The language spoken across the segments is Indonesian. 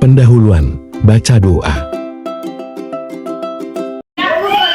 Pendahuluan, baca doa.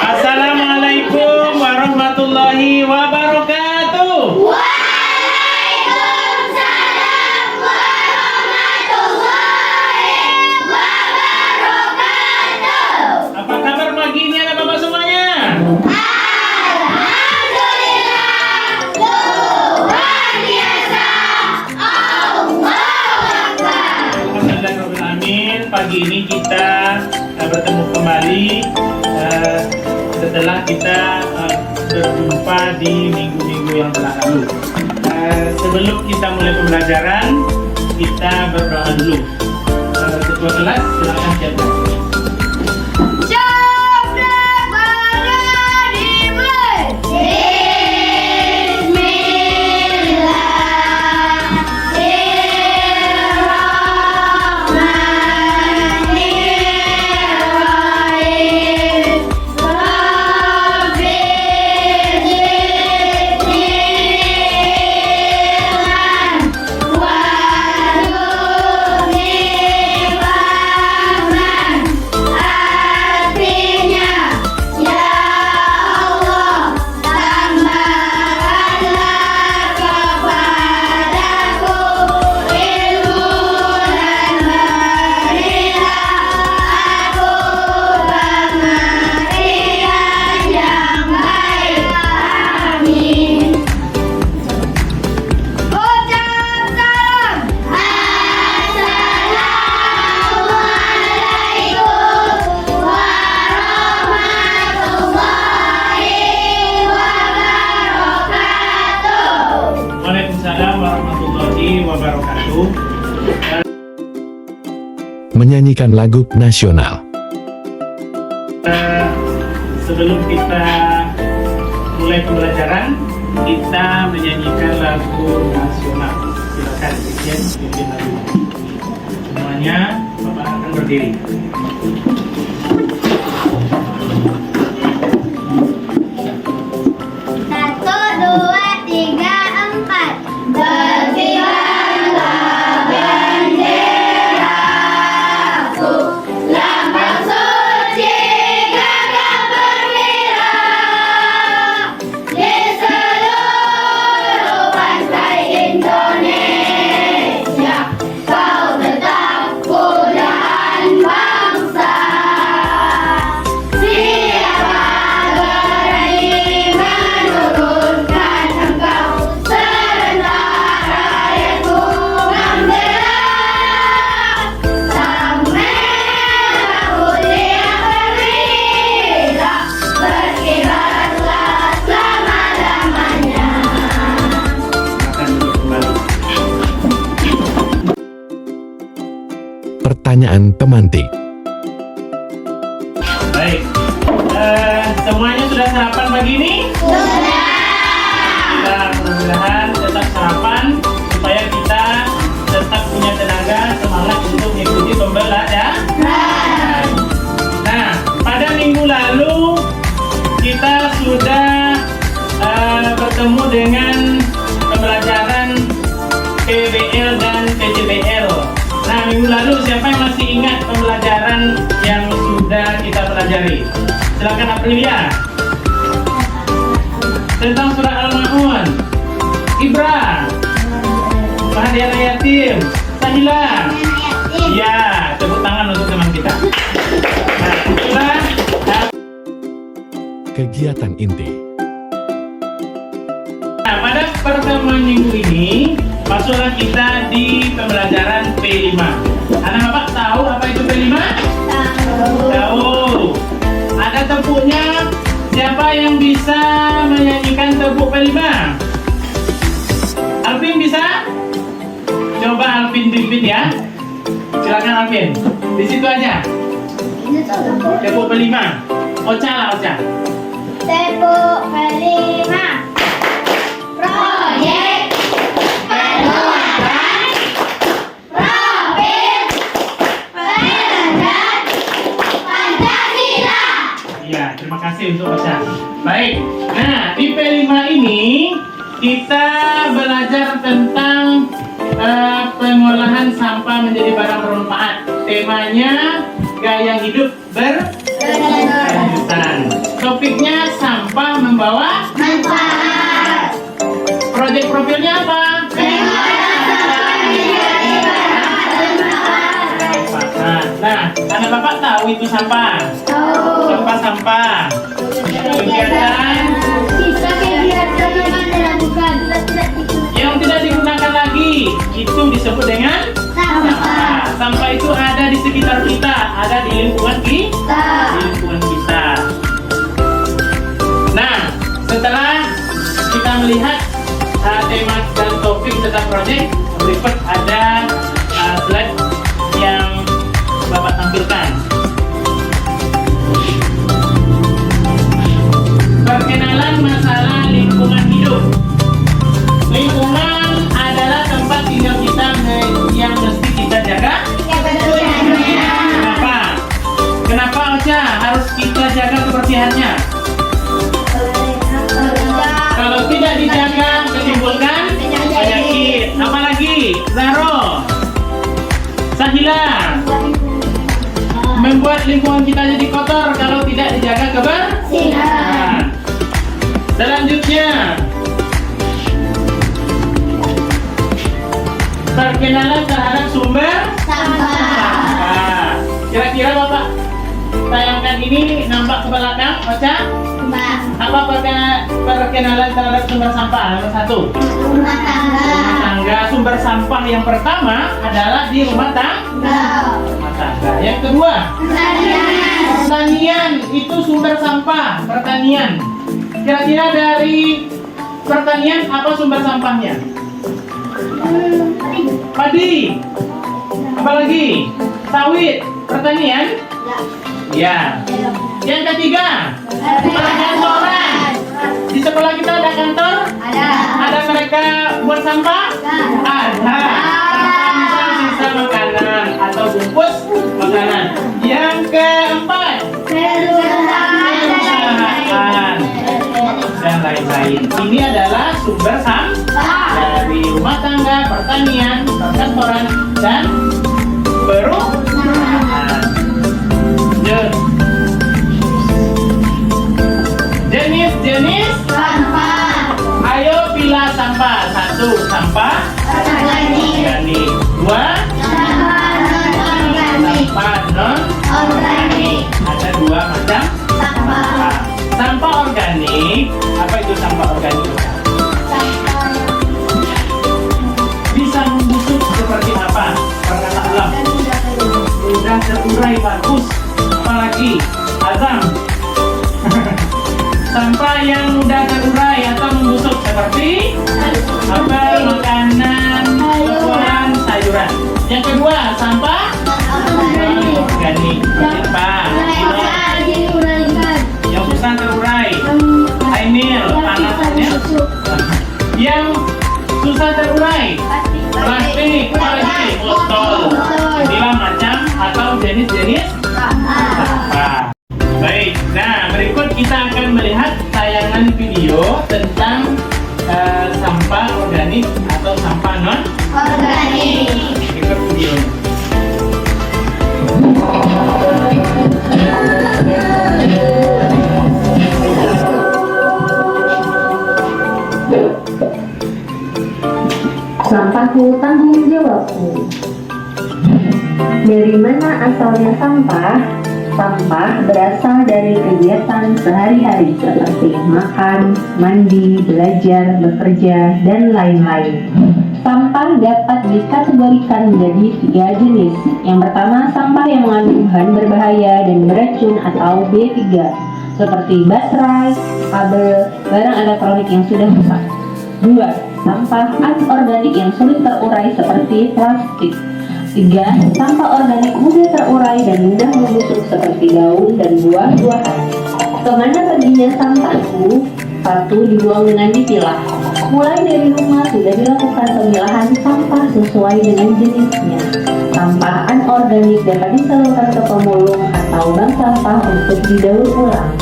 Assalamualaikum warahmatullahi wabarakatuh. Waalaikumsalam warahmatullahi wabarakatuh. Apa kabar pagi ini anak-anak semuanya? Alhamdulillah, luar biasa. Allahu Akbar. Alhamdulillahirrahmanirrahim. Pagi ini kita bertemu kembali setelah kita berjumpa di minggu-minggu yang telah lalu. Sebelum kita mulai pembelajaran, kita berdoa dulu. Ketua kelas, silakan siapkan. Waalaikumsalam warahmatullahi wabarakatuh. Menyanyikan lagu nasional. Sebelum kita mulai pembelajaran, kita menyanyikan lagu nasional. Silakan pimpin lagu. Semuanya, Bapak akan berdiri. Satu, dua, tiga, empat. Berkibarlah benderaku, lambang suci gagah perwira. Di seluruh pantai Indonesia, kau tetap pujaan bangsa. Siapa berani menurunkan engkau, serentak rakyatku membela. Sang merah putih yang perwira, berkibarlah selama-lamanya. Akan duduk kembali. Pertanyaan pemantik. Baik, semuanya sudah sarapan pagi ini? Sudah. Kita mudah-mudahan tetap sarapan supaya kita tetap punya tenaga, semangat untuk mengikuti pembelajaran. Nah, pada minggu lalu kita sudah bertemu dengan pembelajaran PBL dan PJBL. Nah, minggu lalu siapa yang masih ingat pembelajaran yang sudah kita pelajari? Silakan Aprilia. Tentang surah Al-Ma'un, Ibra, Bahagia Yatim, Sahila. Ya, tepuk tangan untuk teman kita. Nah, itulah Kegiatan inti. Nah, pada pertemuan minggu ini, masuklah kita di pembelajaran P5. Anak Bapak tahu apa itu P5? Tahu. Ada tepuknya. Siapa yang bisa menyanyikan tepuk P5? Alvin bisa? Coba Alvin pimpin ya. Silakan Alvin. Di situ aja. Tepuk P5. Ocha lah, Ocha. Tepuk kelima. Proyek penguatan profil penelitian terima kasih untuk Ocha. Baik, nah di P5 ini kita belajar tentang pengolahan sampah menjadi barang bermanfaat. Temanya gaya hidup berkelanjutan. Topiknya sampah membawa Manfaat. proyek profilnya apa? Nah, anak bapak tahu itu sampah. Sampah. Kegiatan Kegiatan yang dilakukan. yang tidak digunakan lagi itu disebut dengan sampah. Sampah itu ada di sekitar kita, ada di lingkungan kita. Nah, setelah kita melihat tema dan topik serta proyek, berikut ada slide yang Bapak tampilkan. Perkenalan masalah lingkungan hidup. Lingkungan adalah tempat tinggal kita yang mesti kita jaga. Kenapa? Kenapa Ocha harus kita jaga kebersihannya? Kalau tidak dijaga menimbulkan penyakit. Apalagi Zaro, Sahila, membuat lingkungan kita jadi kotor kalau tidak dijaga kebersihan. Selanjutnya, perkenalan terhadap sumber sampah. Kira-kira Bapak tayangkan ini nampak ke belakang, Ocha? Apa perkenalan terhadap sumber sampah? Nomor 1. Rumah tangga. Sumber sampah yang pertama adalah di rumah tangga. Yang kedua, pertanian itu sumber sampah. Pertanian. Kira-kira dari pertanian apa sumber sampahnya? Padi. Apalagi? Sawit. Pertanian? Ya. Yang ketiga, perkantoran. Di sekolah kita ada kantor? Ada mereka buat sampah? Ada. Sampah sisa makanan atau bungkus makanan. Yang keempat, perusahaan dan lain-lain. Ini adalah sumber sampah dari rumah tangga, pertanian, perkantoran, dan perusahaan. Jenis Sampah. Ayo pilih sampah. 1. Sampah organik. 2. Sampah non organik. Ada 2 macam sampah. Sampah organik. Apa itu sampah organik? Bisa membusuk seperti apa? Perkata alam. Sudah terurai bagus. Apalagi Azam. Sampah yang mudah terurai atau membusuk seperti apel, makanan, buah-buahan, sayuran. Yang kedua, sampah organik. Apa? Yang susah terurai. Air, panasnya. Yang susah terurai. Plastik, apalagi botol. Inilah macam atau jenis-jenis sampah. Baik, nah berikut kita akan melihat tayangan video tentang sampah organik atau sampah non Organik. Berikut videonya. Sampahku tanggung jawabku. Dari mana asalnya sampah? Sampah berasal dari kegiatan sehari-hari seperti makan, mandi, belajar, bekerja, dan lain-lain. Sampah dapat dikategorikan menjadi 3 jenis. Yang pertama, sampah yang mengandung bahan berbahaya dan beracun atau B3, seperti baterai, kabel, barang elektronik yang sudah rusak. 2. Sampah anorganik yang sulit terurai seperti plastik. 3. Sampah organik mudah terurai dan mudah membusuk seperti daun dan buah-buahan. Kemana perginya sampahku? 1. Dibuang dengan dipilah. Mulai dari rumah sudah dilakukan pemilahan sampah sesuai dengan jenisnya. Sampah anorganik dapat disalurkan ke pemulung atau bank sampah untuk didaur ulang.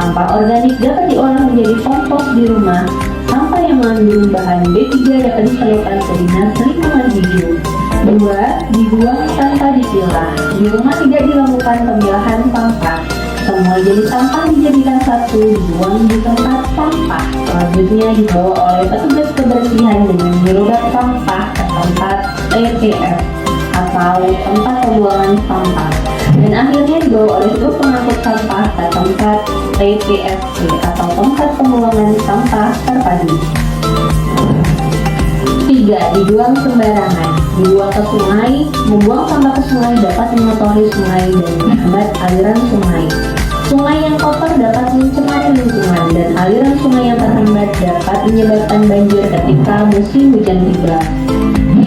Sampah organik dapat diolah menjadi kompos di rumah. Sampah yang mengandung bahan B3 dapat disalurkan ke dinas lingkungan hidup. 2. Dibuang tanpa dipilah. Di rumah tidak dilakukan pemilahan sampah. Semua jenis sampah dijadikan satu, dibuang di tempat sampah. Selanjutnya dibawa oleh petugas kebersihan dengan gerobak sampah ke tempat TPS atau tempat pembuangan sampah. Dan akhirnya dibawa oleh truk pengangkut sampah ke tempat TPSC atau tempat pembuangan sampah terpadu. 3. Dibuang sembarangan. Dibuang ke sungai. Membuang sampah ke sungai dapat mengotori sungai dan menghambat aliran sungai. Sungai yang kotor dapat mencemari lingkungan dan aliran sungai yang terhambat dapat menyebabkan banjir ketika musim hujan tiba.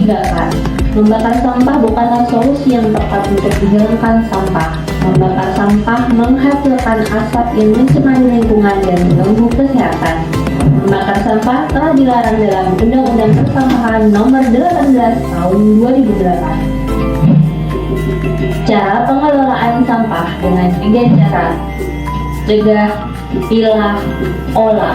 3. Membakar sampah bukanlah solusi yang tepat untuk menghilangkan sampah. Membakar sampah menghasilkan asap yang mencemari lingkungan dan mengganggu kesehatan. Membakar sampah telah dilarang dalam Undang-Undang Persampahan Nomor 18 Tahun 2008. Cara pengelolaan sampah dengan 3 cara: cegah, pilah, olah.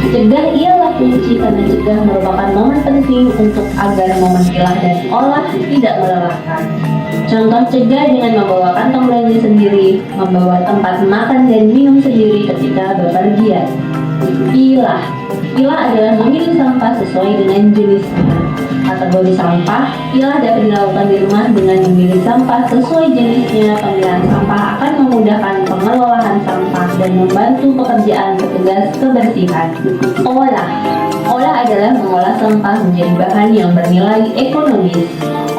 Cegah ialah kunci karena cegah merupakan momen penting untuk agar momen pilah dan olah tidak melelahkan. Contoh cegah dengan membawa kantong belanja sendiri, membawa tempat makan dan minum sendiri ketika bepergian. Pilah. Pilah adalah memilih sampah sesuai dengan jenisnya. Kategori sampah, pilah dapat dilakukan di rumah dengan memilih sampah sesuai jenisnya. Pemilihan sampah akan memudahkan pengelolaan sampah dan membantu pekerjaan petugas kebersihan. Olah. Olah adalah mengolah sampah menjadi bahan yang bernilai ekonomis.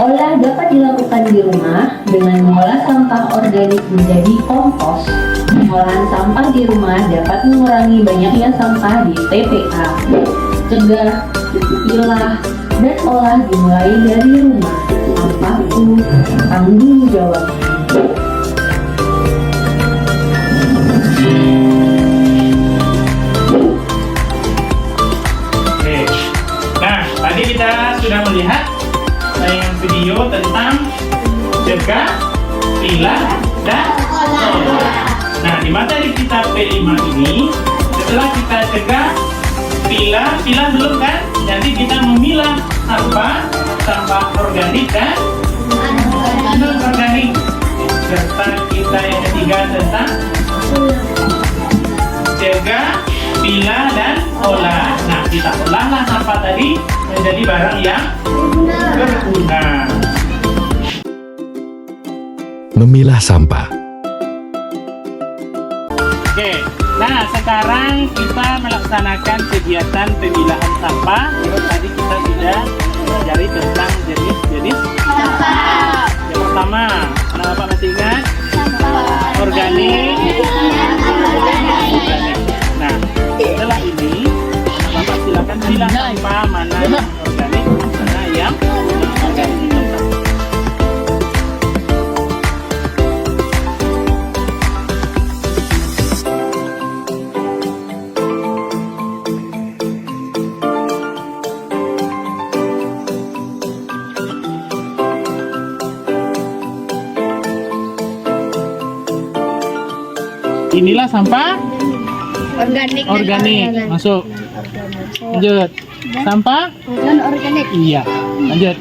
Olah dapat dilakukan di rumah dengan mengolah sampah organik menjadi kompos. Pengolahan sampah di rumah dapat mengurangi banyaknya sampah di TPA. Cegah, pilah, dan olah dimulai dari rumah. Sampahku tanggung jawab. Oke. Nah, tadi kita sudah melihat tayangan video tentang cegah, pilah, dan olah. Nah, di materi kita P5 ini, setelah kita cegah, pilah belum kan? Jadi kita memilah sampah organik dan non-organik. Serta kita yang ketiga tentang cegah, pilah, dan olah. Nah, kita olahlah sampah tadi menjadi barang yang berguna. Memilah sampah. Oke, nah sekarang kita melaksanakan kegiatan pemilahan sampah. Tadi kita sudah pelajari tentang jenis-jenis sampah. Yang pertama, apa masih ingat? Organik. Nah, setelah ini, Bapak silakan pilah sampah mana yang organik, mana yang non-organik. Inilah sampah organik. Masuk. Lanjut. Sampah Non organik. iya. Lanjut.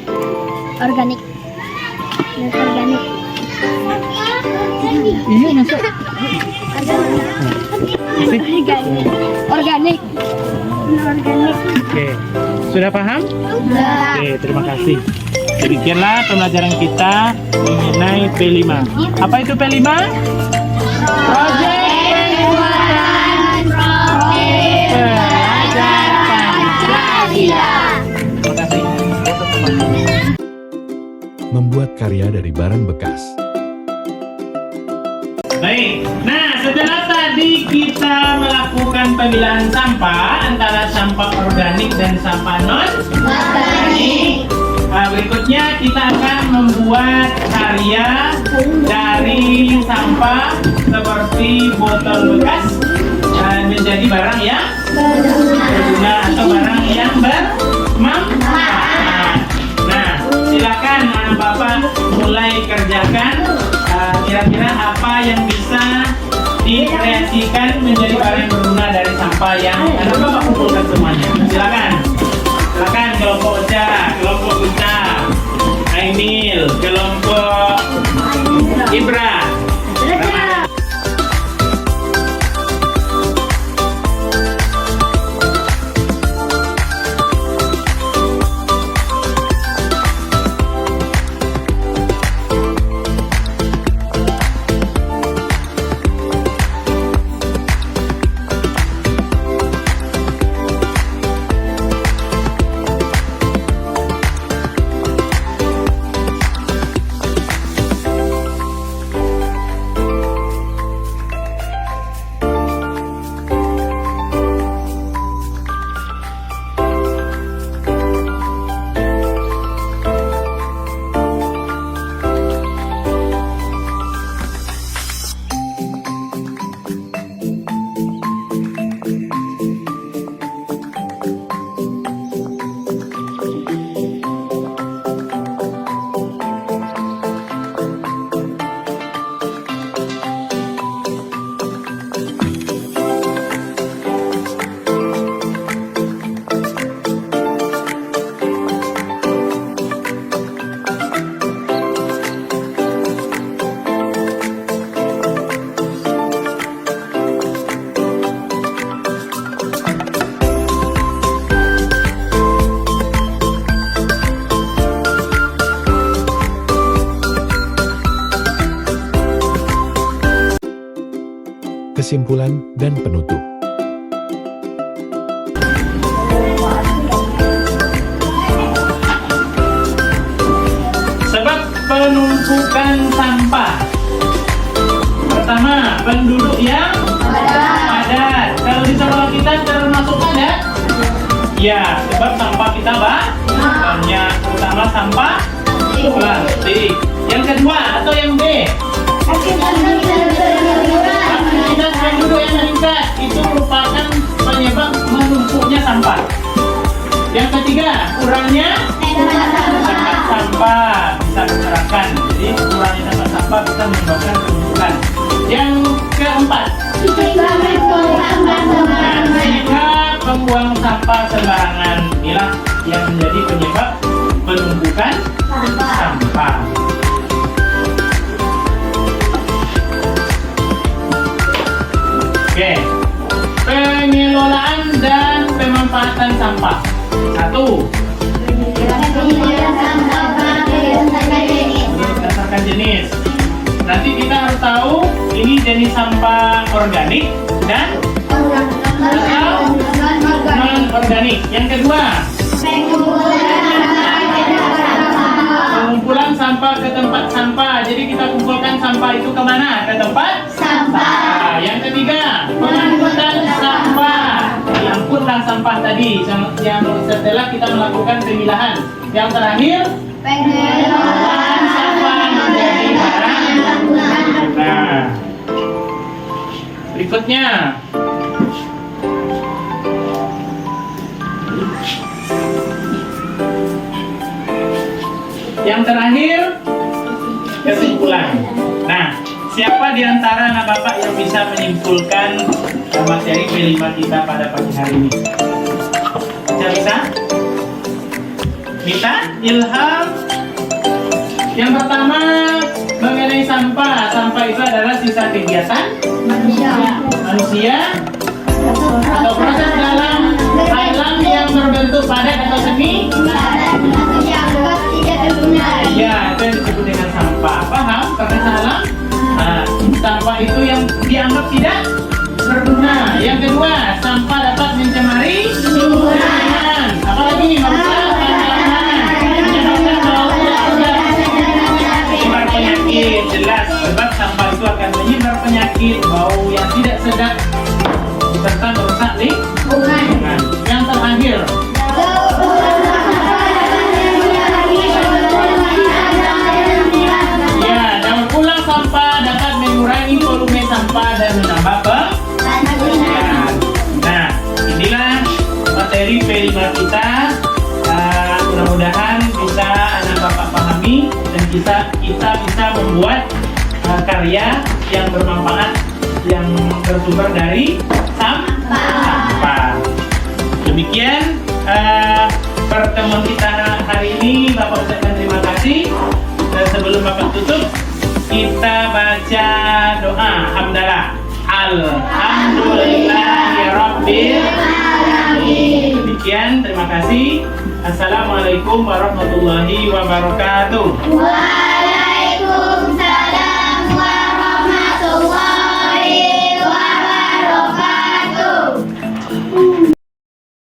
Organik. Non organik. Iya masuk. Organik. Non organik. Oke. Sudah paham? Oke, terima kasih. Demikianlah pembelajaran kita mengenai P5. Apa itu P5? Project Penguatan Pelajar Pancasila. Terima kasih. Membuat karya dari barang bekas. Baik, nah setelah tadi kita melakukan pemilahan sampah antara sampah organik dan sampah non-organik, berikutnya kita akan membuat karya dari sampah seperti botol bekas menjadi barang yang berguna atau barang yang bermanfaat. Nah, silakan Bapak mulai kerjakan kira-kira apa yang bisa dikreasikan menjadi barang berguna dari sampah yang anak bapak kumpulkan semuanya? Silakan. Silakan kelompok Ocha, kelompok Uta, Ainil, kelompok Ibra. Kesimpulan dan penutup. Sebab penumpukan sampah. Pertama, penduduk yang padat. Kalau di sekolah kita termasuk padat? Ya, sebab sampah kita banyak, terutama sampah plastik. Yang kedua atau yang B? Aktivitas penduduk yang meningkat itu merupakan penyebab menumpuknya sampah. Yang ketiga, kurangnya tempat sampah bisa berserakan. Jadi kurangnya tempat sampah bisa menyebabkan penumpukan. Yang keempat, jika membuang sampah sembarangan, inilah yang menjadi penyebab penumpukan sampah. Oke, pengelolaan dan pemanfaatan sampah. 1. Berdasarkan jenis. Nanti kita harus tahu ini jenis sampah organik dan non-organik. Yang kedua, pengumpulan sampah ke tempat sampah. Jadi kita kumpulkan sampah itu kemana? Ke tempat sampah. Yang ketiga, pengangkutan sampah. Diangkutlah sampah tadi yang setelah kita melakukan pemilahan. Yang terakhir, pengelolaan sampah menjadi barang berguna. Berikutnya, yang terakhir, kesimpulan. Nah, siapa di antara anak bapak yang bisa menyimpulkan materi P5 kita pada pagi hari ini? Bisa? Bisa? Ilham? Yang pertama, mengenai sampah. Sampah itu adalah sisa kegiatan manusia atau proses dalam alam yang berbentuk padat atau semi. Ya, itu yang disebut dengan sampah. Paham? Karena salah. Nah, sampah itu yang dianggap tidak berguna. Yang kedua, sampah dapat mencemari lingkungan. Apalagi merusak tanaman, menyebabkan bau menyebar penyakit. Jelas, sebab sampah itu akan menyebar penyakit, bau yang tidak sedap, serta merusak lingkungan. Yang terakhir, sampah dapat mengurangi volume sampah dan menambah pengelolaan. Nah, inilah materi P5 kita. Mudah-mudahan bisa anak bapak pahami dan kita bisa membuat karya yang bermanfaat yang bersumber dari sampah. Demikian pertemuan kita hari ini. Bapak ucapkan terima kasih. Sebelum Bapak tutup, kita baca doa hamdalah. Alhamdulillahirabbil alamin. Demikian, terima kasih. Assalamualaikum warahmatullahi wabarakatuh.